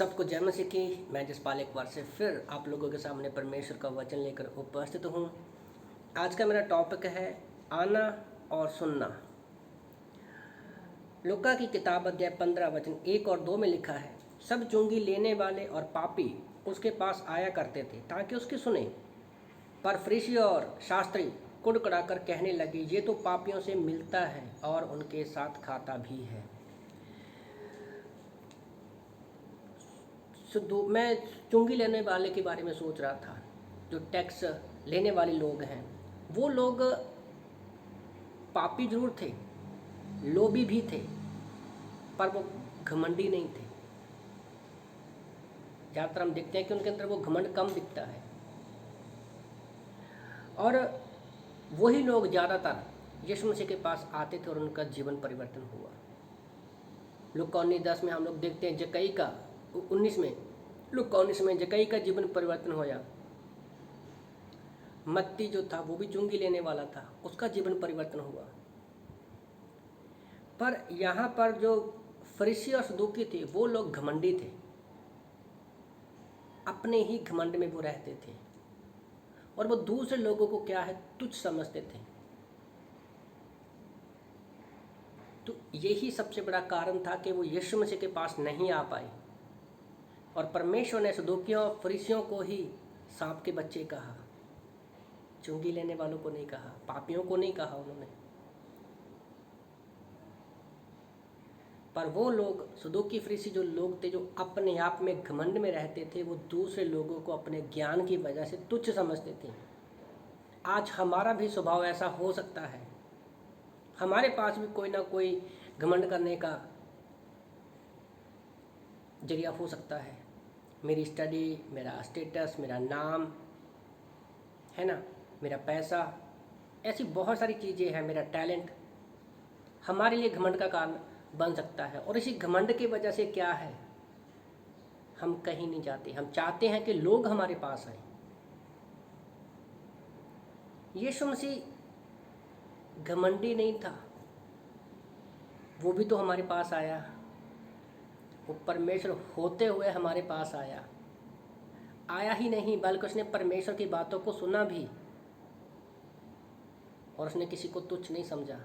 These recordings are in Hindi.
सबको जय मसीह की। मैं जसपाल एक बार से फिर आप लोगों के सामने परमेश्वर का वचन लेकर उपस्थित हूँ। आज का मेरा टॉपिक है आना और सुनना। लूका की किताब अध्याय 15 वचन 1 और 2 में लिखा है, सब चुंगी लेने वाले और पापी उसके पास आया करते थे ताकि उसकी सुने। पर फरीसी और शास्त्री कुड़कुड़ाकर कहने लगे, ये तो पापियों से मिलता है और उनके साथ खाता भी है। मैं चुंगी लेने वाले के बारे में सोच रहा था। जो टैक्स लेने वाले लोग हैं वो लोग पापी जरूर थे, लोभी भी थे, पर वो घमंडी नहीं थे। ज़्यादातर हम देखते हैं कि उनके अंदर वो घमंड कम दिखता है। और वही लोग ज़्यादातर यीशु मसीह के पास आते थे और उनका जीवन परिवर्तन हुआ। लूका 19:10 में हम लोग देखते हैं जक्कई का 19 में लूका 19 में जक्कई का जीवन परिवर्तन होया। मत्ती जो था वो भी चुंगी लेने वाला था, उसका जीवन परिवर्तन हुआ। पर यहाँ पर जो फरीसी और सदूकी थे वो लोग घमंडी थे, अपने ही घमंड में वो रहते थे और वो दूसरे लोगों को क्या है तुच्छ समझते थे। तो यही सबसे बड़ा कारण था कि वो यीशु मसीह के पास नहीं आ पाए। और परमेश्वर ने सदूकियों और फरीसियों को ही सांप के बच्चे कहा, चुंगी लेने वालों को नहीं कहा, पापियों को नहीं कहा उन्होंने। पर वो लोग सदूकी फरीसी जो लोग थे, जो अपने आप में घमंड में रहते थे, वो दूसरे लोगों को अपने ज्ञान की वजह से तुच्छ समझते थे। आज हमारा भी स्वभाव ऐसा हो सकता है। हमारे पास भी कोई ना कोई घमंड करने का जरिया हो सकता है। मेरी स्टडी, मेरा स्टेटस, मेरा नाम है ना, मेरा पैसा, ऐसी बहुत सारी चीज़ें हैं, मेरा टैलेंट हमारे लिए घमंड का कारण बन सकता है। और इसी घमंड की वजह से क्या है, हम कहीं नहीं जाते। हम चाहते हैं कि लोग हमारे पास आए। यीशु मसीह घमंडी नहीं था, वो भी तो हमारे पास आया। वो परमेश्वर होते हुए हमारे पास आया। आया ही नहीं बल्कि उसने परमेश्वर की बातों को सुना भी और उसने किसी को तुच्छ नहीं समझा।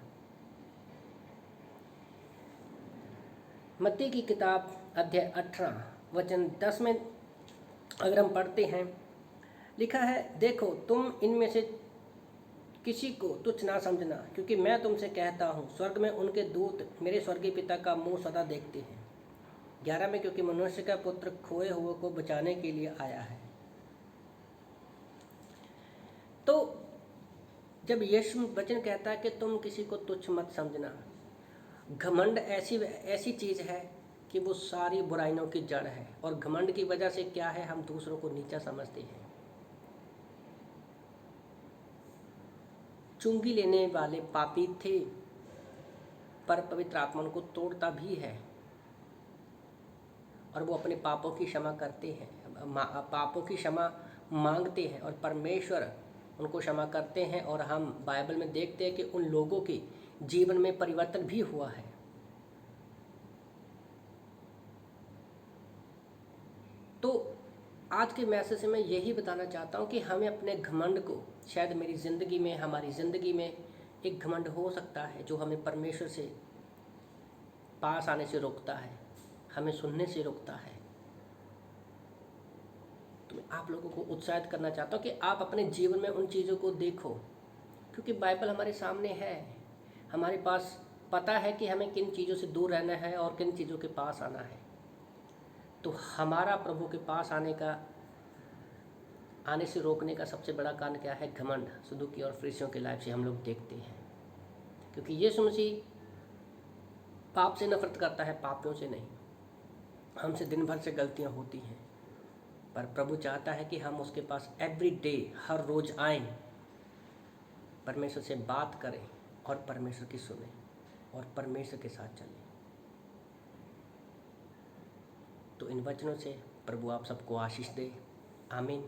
मत्ती की किताब अध्याय 18 वचन 10 में अगर हम पढ़ते हैं, लिखा है, देखो तुम इनमें से किसी को तुच्छ ना समझना, क्योंकि मैं तुमसे कहता हूँ स्वर्ग में उनके दूत मेरे स्वर्गीय पिता का मुंह सदा देखते हैं। 11 में, क्योंकि मनुष्य का पुत्र खोए हुए को बचाने के लिए आया है। तो जब यीशु वचन कहता है कि तुम किसी को तुच्छ मत समझना, घमंड ऐसी चीज़ है कि वो सारी बुराइयों की जड़ है। और घमंड की वजह से क्या है, हम दूसरों को नीचा समझते हैं। चुंगी लेने वाले पापी थे, पर पवित्र आत्मा उनको तोड़ता भी है और वो अपने पापों की क्षमा करते हैं, पापों की क्षमा मांगते हैं और परमेश्वर उनको क्षमा करते हैं। और हम बाइबल में देखते हैं कि उन लोगों के जीवन में परिवर्तन भी हुआ है। तो आज के मैसेज से मैं यही बताना चाहता हूँ कि हमें अपने घमंड को, शायद मेरी ज़िंदगी में, हमारी ज़िंदगी में एक घमंड हो सकता है जो हमें परमेश्वर से पास आने से रोकता है, हमें सुनने से रोकता है। तो मैं आप लोगों को उत्साहित करना चाहता हूँ कि आप अपने जीवन में उन चीज़ों को देखो, क्योंकि बाइबल हमारे सामने है। हमारे पास पता है कि हमें किन चीज़ों से दूर रहना है और किन चीज़ों के पास आना है। तो हमारा प्रभु के पास आने से रोकने का सबसे बड़ा कारण क्या है, घमंड। सदूकी और फरीसियों के लाइफ से हम लोग देखते हैं। क्योंकि यीशु मसीह पाप से नफरत करता है, पापियों से नहीं। हमसे दिन भर से गलतियां होती हैं, पर प्रभु चाहता है कि हम उसके पास एवरी डे, हर रोज़ आएं, परमेश्वर से बात करें और परमेश्वर की सुने और परमेश्वर के साथ चलें। तो इन वचनों से प्रभु आप सबको आशीष दे। आमीन।